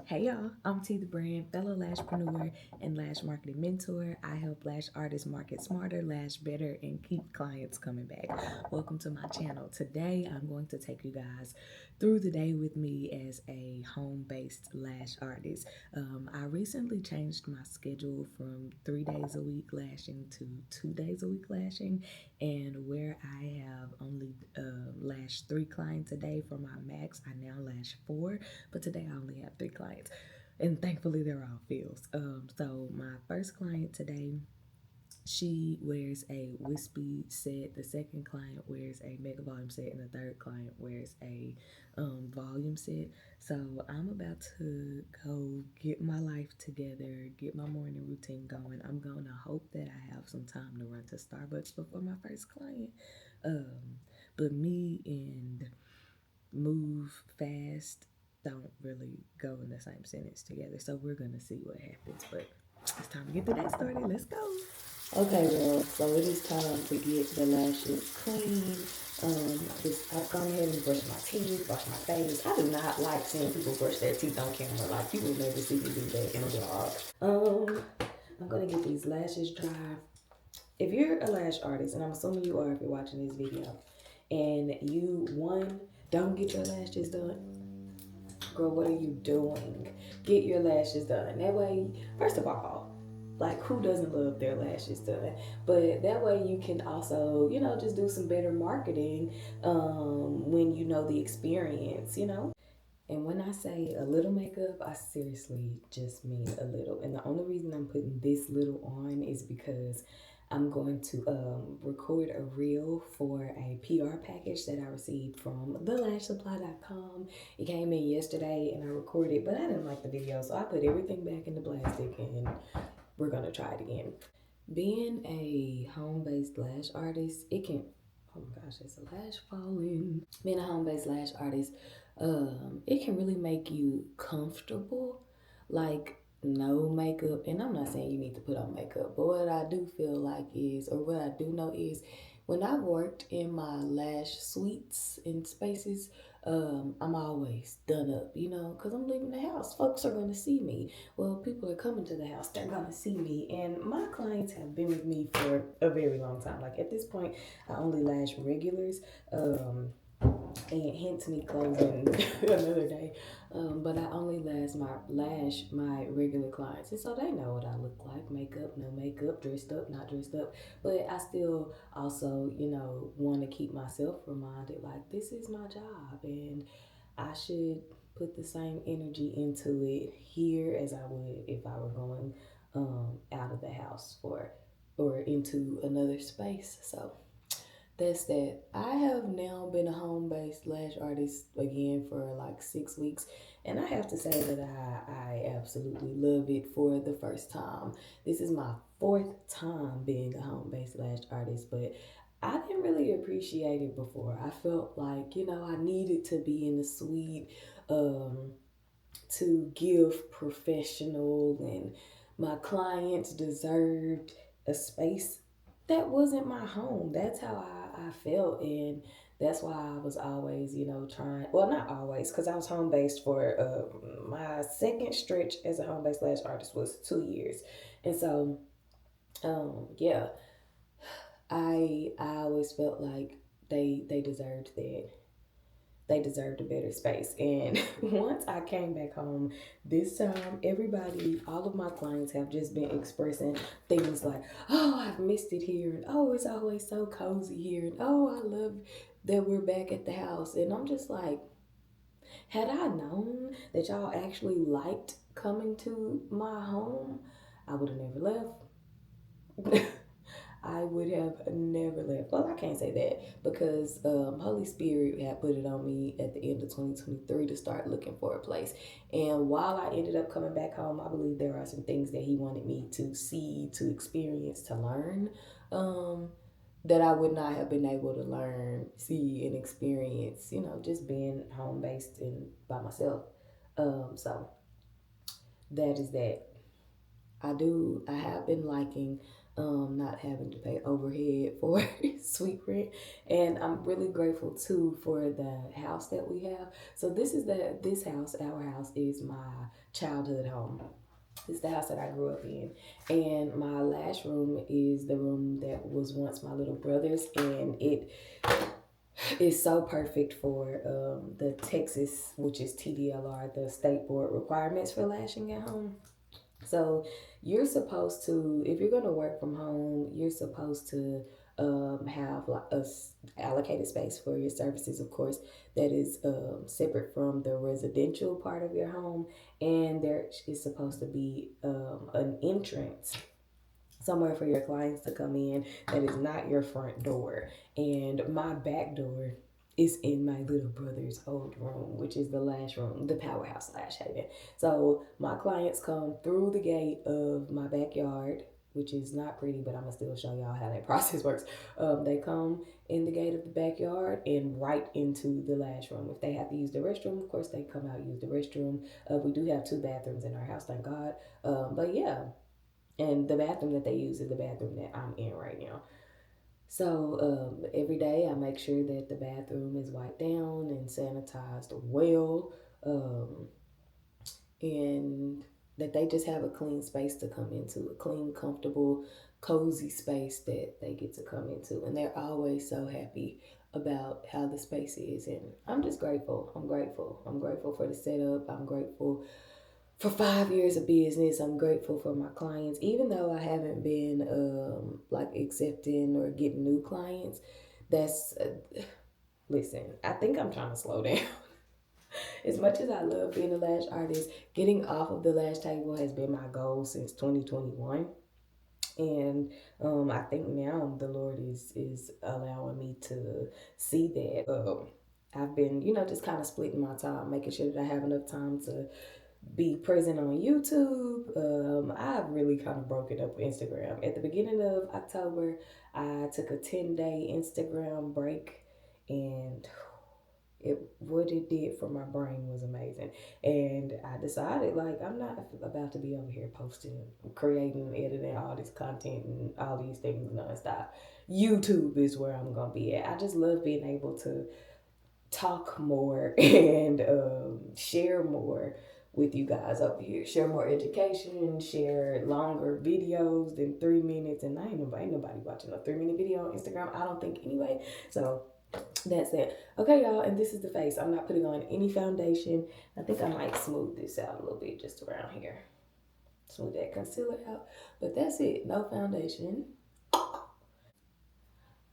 Hey y'all, I'm T the Brand, fellow lashpreneur and lash marketing mentor. I help lash artists market smarter, lash better, and keep clients coming back. Welcome to my channel. Today, I'm going to take you guys through the day with me as a home-based lash artist. I recently changed my schedule from 3 days a week lashing to 2 days a week lashing, and where I have only lashed 3 clients a day for my max, I now lash 4, but today I only have 3 clients, and thankfully they're all fills. So my first client today, she wears a wispy set. The second client wears a mega volume set, and the third client wears a volume set. So I'm about to go get my life together, get my morning routine going. I'm gonna hope that I have some time to run to Starbucks before my first client. But me and move fast don't really go in the same sentence together. So we're gonna see what happens. But it's time to get the day started. Let's go. Okay, well, so it is time to get the lashes clean. I've gone ahead and brushed my teeth, brushed my face. I do not like seeing people brush their teeth on camera. Like, you will never see me do that in a vlog. I'm gonna get these lashes dry. If you're a lash artist, and I'm assuming you are if you're watching this video, and you, don't get your lashes done, girl, what are you doing? Get your lashes done. That way, first of all, like, who doesn't love their lashes done? But that way you can also, just do some better marketing when you know the experience. And when I say a little makeup, I seriously just mean a little. And the only reason I'm putting this little on is because I'm going to record a reel for a PR package that I received from thelashsupply.com. It came in yesterday and I recorded, but I didn't like the video, so I put everything back in the plastic and we're gonna try it again. Being a home-based lash artist, it can, oh my gosh, there's a lash falling. Being a home-based lash artist, it can really make you comfortable, like no makeup. And I'm not saying you need to put on makeup, but what I do feel like is, or what I do know is, when I've worked in my lash suites and spaces, I'm always done up, because I'm leaving the house. Folks are going to see me. Well, people are coming to the house, they're going to see me. And my clients have been with me for a very long time. Like, at this point, I only lash regulars. And hence me closing another day. But I only lash my regular clients, and so they know what I look like: makeup, no makeup, dressed up, not dressed up. But I still also, want to keep myself reminded, like, this is my job, and I should put the same energy into it here as I would if I were going out of the house or into another space. So that's that. I have now been a home-based lash artist again for like 6 weeks, and I have to say that I absolutely love it for the first time. This is my 4th time being a home-based lash artist, but I didn't really appreciate it before. I felt like, I needed to be in the suite to give professional, and my clients deserved a space that wasn't my home. That's how I felt, and that's why I was always, trying, well, not always, because I was home based for my second stretch as a home based lash artist was 2 years. And so yeah, I always felt like they deserved that. They deserved a better space. And once I came back home, this time, all of my clients have just been expressing things like, oh, I've missed it here, and oh, it's always so cozy here, and oh, I love that we're back at the house. And I'm just like, had I known that y'all actually liked coming to my home, I would have never left. I would have never left. Well, I can't say that because Holy Spirit had put it on me at the end of 2023 to start looking for a place. And while I ended up coming back home, I believe there are some things that He wanted me to see, to experience, to learn, that I would not have been able to learn, see, and experience, just being home based and by myself. So that is that. I have been liking not having to pay overhead for sweet rent. And I'm really grateful too for the house that we have. So this house, our house, is my childhood home. It's the house that I grew up in. And my lash room is the room that was once my little brother's, and it is so perfect for the Texas, which is TDLR, the state board requirements for lashing at home. So you're supposed to, if you're going to work from home, you're supposed to have like allocated space for your services, of course, that is separate from the residential part of your home. And there is supposed to be an entrance somewhere for your clients to come in that is not your front door. And my back door is in my little brother's old room, which is the lash room, the Powerhouse Lash Haven. So my clients come through the gate of my backyard, which is not pretty, but I'm gonna still show y'all how that process works. They come in the gate of the backyard and right into the lash room. If they have to use the restroom, of course they come out use the restroom. We do have 2 bathrooms in our house, thank God. But yeah, and the bathroom that they use is the bathroom that I'm in right now. So every day I make sure that the bathroom is wiped down and sanitized well, and that they just have a clean space to come into, a clean, comfortable, cozy space that they get to come into. And they're always so happy about how the space is. And I'm just grateful. I'm grateful. I'm grateful for the setup. I'm grateful for 5 years of business. I'm grateful for my clients, even though I haven't been like accepting or getting new clients. That's listen, I think I'm trying to slow down. As much as I love being a lash artist, getting off of the lash table has been my goal since 2021. And I think now the Lord is allowing me to see that. I've been, just kind of splitting my time, making sure that I have enough time to be present on YouTube. I've really kind of broken up with Instagram. At the beginning of October, I took a 10-day Instagram break, and what it did for my brain was amazing. And I decided, like, I'm not about to be over here posting, creating, editing all this content and all these things nonstop. YouTube is where I'm gonna be at. I just love being able to talk more and share more with you guys over here. Share more education, share longer videos than 3 minutes. And ain't nobody watching a 3-minute video on Instagram, I don't think, anyway. So that's it. Okay, y'all, and this is the face. I'm not putting on any foundation. I think I might smooth this out a little bit just around here. Smooth that concealer out. But that's it. No foundation.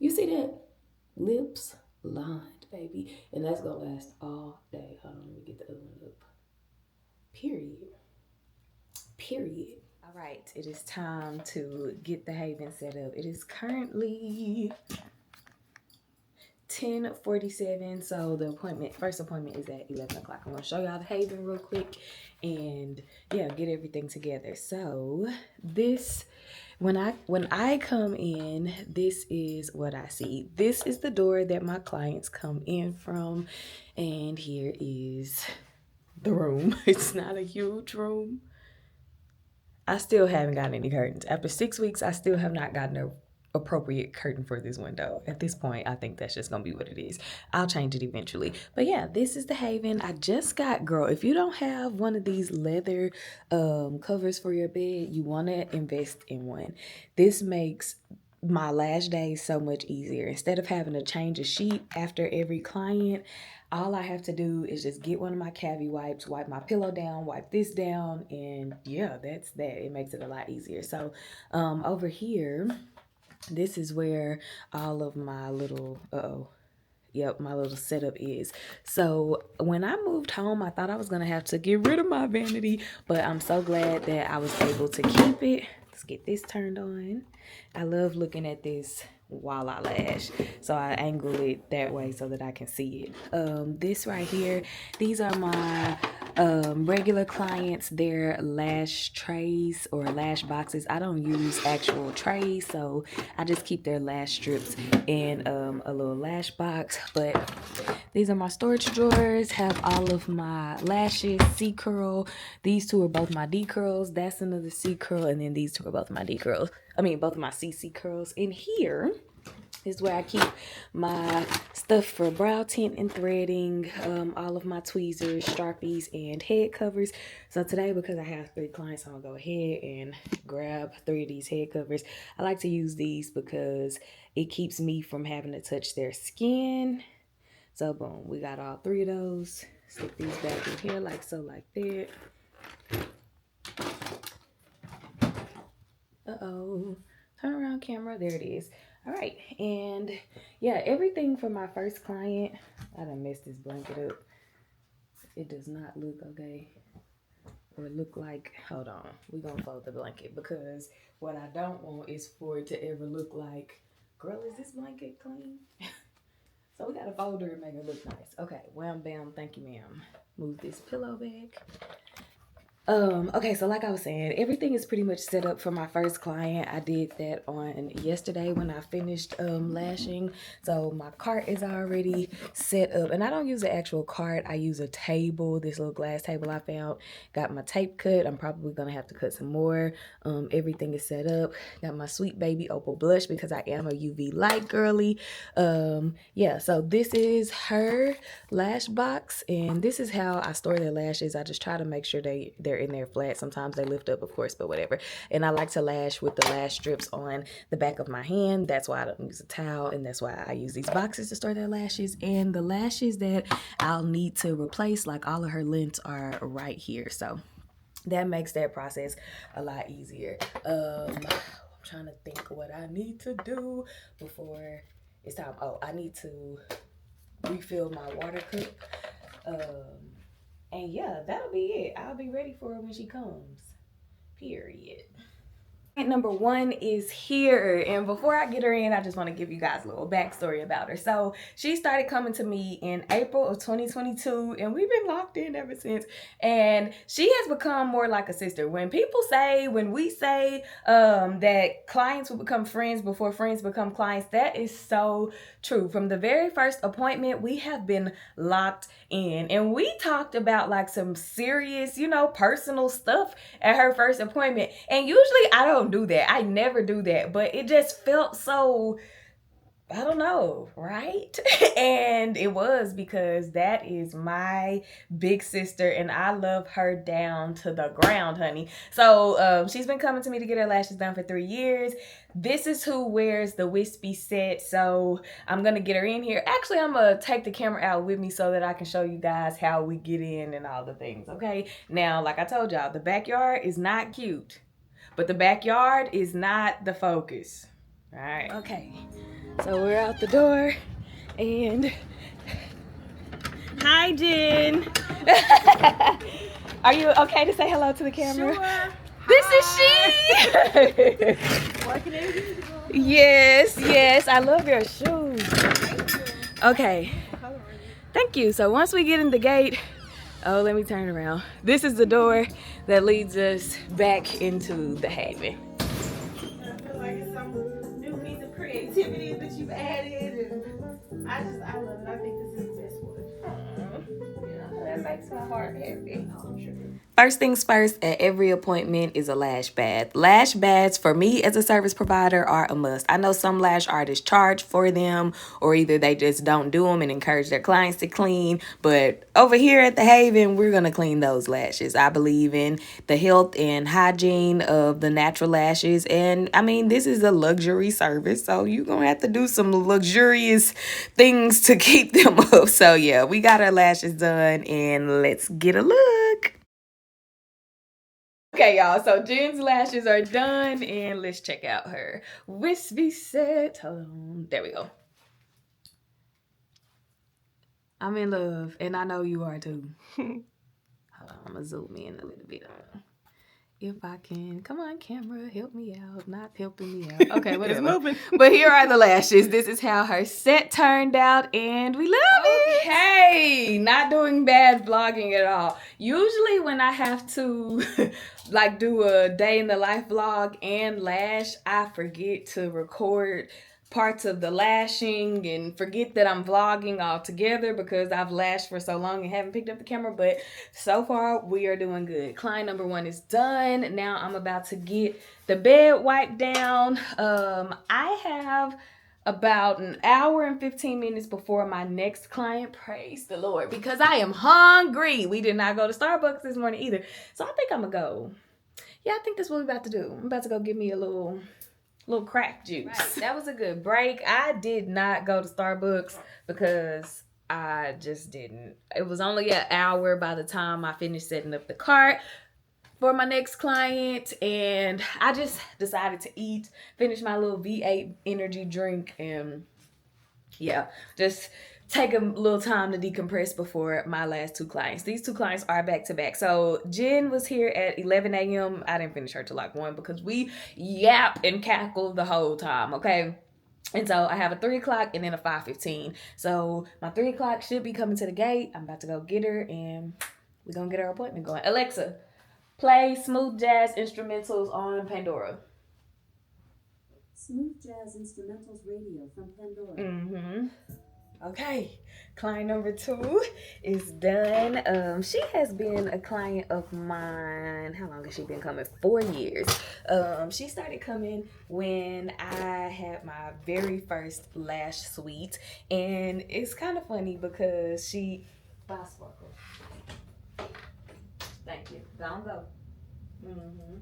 You see that? Lips lined, baby. And that's gonna last all day. Hold on, let me get the other one up. Period. Period. All right, it is time to get the Haven set up. It is currently 10:47, so the first appointment is at 11 o'clock. I'm gonna show y'all the Haven real quick and yeah, get everything together. So this, when I come in, this is what I see. This is the door that my clients come in from, and here is the room. It's not a huge room. I still haven't gotten any curtains. After 6 weeks, I still have not gotten a appropriate curtain for this window. At this point, I think that's just gonna be what it is. I'll change it eventually. But yeah, this is the Haven. I just got, girl, if you don't have one of these leather covers for your bed, you want to invest in one. This makes my lash days so much easier. Instead of having to change a sheet after every client, all I have to do is just get one of my cavi wipes, wipe my pillow down, wipe this down, and yeah, that's that. It makes it a lot easier. So over here, this is where all of my little, my little setup is. So when I moved home, I thought I was gonna have to get rid of my vanity, but I'm so glad that I was able to keep it. Let's get this turned on. I love looking at this while I lash, so I angle it that way so that I can see it. This right here, these are my regular clients. They're lash trays or lash boxes. I don't use actual trays, so I just keep their lash strips in a little lash box. But These are my storage drawers. Have all of my lashes, C curl. These two are both my D curls. That's another C curl, and then these two are both my D curls. I mean, both of my CC curls. In here is where I keep my stuff for brow tint and threading, all of my tweezers, Sharpies, and head covers. So today, because I have 3 clients, I'm gonna go ahead and grab 3 of these head covers. I like to use these because it keeps me from having to touch their skin. So boom, we got all 3 of those. Stick these back in here like so, like that. Uh-oh. Turn around, camera. There it is. All right. And yeah, everything for my first client. I done messed this blanket up. It does not look okay. Or look like, hold on. We're going to fold the blanket because what I don't want is for it to ever look like, girl, is this blanket clean? So we got to fold her and make it look nice. Okay. Wham, bam. Thank you, ma'am. Move this pillow back. Okay, so like I was saying, everything is pretty much set up for my first client. I did that on yesterday when I finished lashing. So my cart is already set up, and I don't use an actual cart. I use a table, this little glass table I found. Got my tape cut. I'm probably gonna have to cut some more. Everything is set up. Got my Sweet Baby Opal blush because I am a UV light girly. Yeah, so this is her lash box, and this is how I store their lashes. I just try to make sure they're in there flat. Sometimes they lift up, of course, but whatever. And I like to lash with the lash strips on the back of my hand. That's why I don't use a towel, and that's why I use these boxes to store their lashes. And the lashes that I'll need to replace, like all of her lengths, are right here. So that makes that process a lot easier. I'm trying to think what I need to do before it's time. Oh, I need to refill my water cup. And yeah, that'll be it. I'll be ready for her when she comes. Period. Number 1 is here, and before I get her in, I just want to give you guys a little backstory about her. So she started coming to me in April of 2022, and we've been locked in ever since. And she has become more like a sister. When we say that clients will become friends before friends become clients, that is so true. From the very first appointment, we have been locked in, and we talked about like some serious, personal stuff at her first appointment. And usually I don't do that. I never do that, but it just felt so, I don't know, right? And it was because that is my big sister, and I love her down to the ground, honey. So she's been coming to me to get her lashes done for 3 years. This is who wears the wispy set, so I'm gonna get her in here. Actually, I'm gonna take the camera out with me so that I can show you guys how we get in and all the things, okay? Now, like I told y'all, the backyard is not cute, but the backyard is not the focus. All right. Okay. So we're out the door, and hi, Jen. Are you okay to say hello to the camera? Sure. This is she. Working as usual. Yes. I love your shoes. Okay. Thank you. So once we get in the gate, let me turn around. This is the door that leads us back into the Haven. I feel like it's some new piece of creativity that you've added, and I love it. I think this is the best one. Yeah, that makes my heart happy. Oh, sure. First things first, at every appointment is a lash bath. Lash baths, for me as a service provider, are a must. I know some lash artists charge for them, or either they just don't do them and encourage their clients to clean. But over here at the Haven, we're going to clean those lashes. I believe in the health and hygiene of the natural lashes. And I mean, this is a luxury service, so you're going to have to do some luxurious things to keep them up. So yeah, we got our lashes done, and let's get a look. Okay, y'all, so Jen's lashes are done, and let's check out her wispy set. Hold on. There we go. I'm in love, and I know you are too. Hold on, I'm gonna zoom in a little bit. If I can. Come on, camera, help me out. Not helping me out. Okay, whatever. It's moving. But here are the lashes. This is how her set turned out, and we love it. Okay, not doing bad vlogging at all. Usually when I have to like do a day in the life vlog and lash, I forget to record parts of the lashing and forget that I'm vlogging altogether because I've lashed for so long and haven't picked up the camera. But so far, we are doing good. Client number 1 is done. Now I'm about to get the bed wiped down. I have about an hour and 15 minutes before my next client. Praise the Lord, because I am hungry. We did not go to Starbucks this morning either. So I think I'm gonna go. Yeah, I think that's what we're about to do. I'm about to go get me a little crack juice. Right. That was a good break. I did not go to Starbucks because I just didn't. It was only an hour by the time I finished setting up the cart for my next client, and I just decided to eat, finish my little V8 energy drink, and yeah, just take a little time to decompress before my last 2 clients. These 2 clients are back to back. So Jen was here at 11 a.m. I didn't finish her till like 1 because we yap and cackle the whole time, okay? And so I have a 3 o'clock and then a 5:15. So my 3 o'clock should be coming to the gate. I'm about to go get her and we're gonna get our appointment going. Alexa, play smooth jazz instrumentals on Pandora. Smooth jazz instrumentals radio from Pandora. Mm-hmm. Okay, client number 2 is done. She has been a client of mine. How long has she been coming? 4 years. She started coming when I had my very first lash suite, and it's kind of funny because she. Bye, Sparkle. Thank you. Go. Mm-hmm.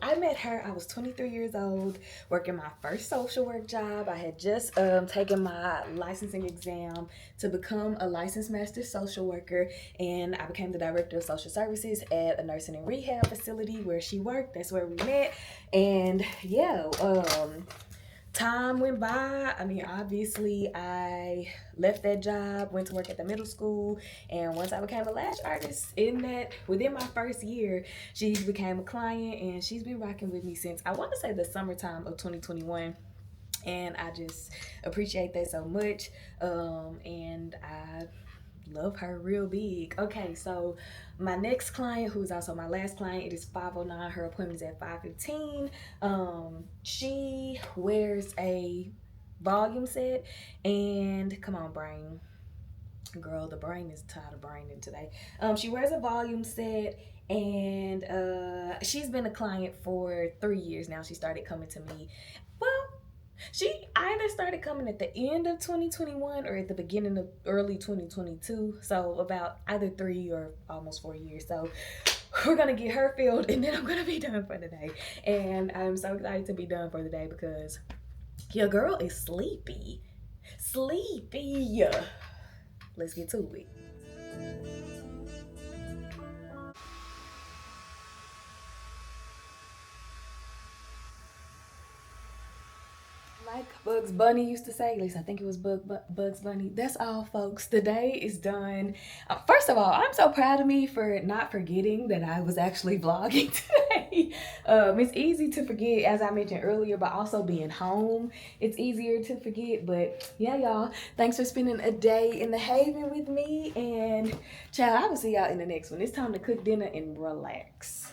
I met her, I was 23 years old, working my first social work job. I had just taken my licensing exam to become a licensed master social worker, and I became the director of social services at a nursing and rehab facility where she worked. That's where we met. And yeah, time went by. I mean, obviously, I left that job, went to work at the middle school, and once I became a lash artist, within my first year, she became a client, and she's been rocking with me since, I want to say, the summertime of 2021. And I just appreciate that so much. And I love her real big. Okay, so my next client, who's also my last client, it is 5:09. Her appointment is at 5:15. She wears a volume set, and come on, brain. Girl, the brain is tired of braining today. She wears a volume set, and she's been a client for 3 years now. She started coming to me. Well, she either started coming at the end of 2021 or at the beginning of early 2022. So about either 3 or almost 4 years. So we're going to get her filled, and then I'm going to be done for the day. And I'm so excited to be done for the day because your girl is sleepy. Sleepy. Let's get to it. Like Bugs Bunny used to say, at least I think it was Bugs Bunny. That's all, folks. The day is done. First of all, I'm so proud of me for not forgetting that I was actually vlogging today. It's easy to forget, as I mentioned earlier, but also being home, it's easier to forget. But yeah, y'all, thanks for spending a day in the Haven with me. And child, I will see y'all in the next one. It's time to cook dinner and relax.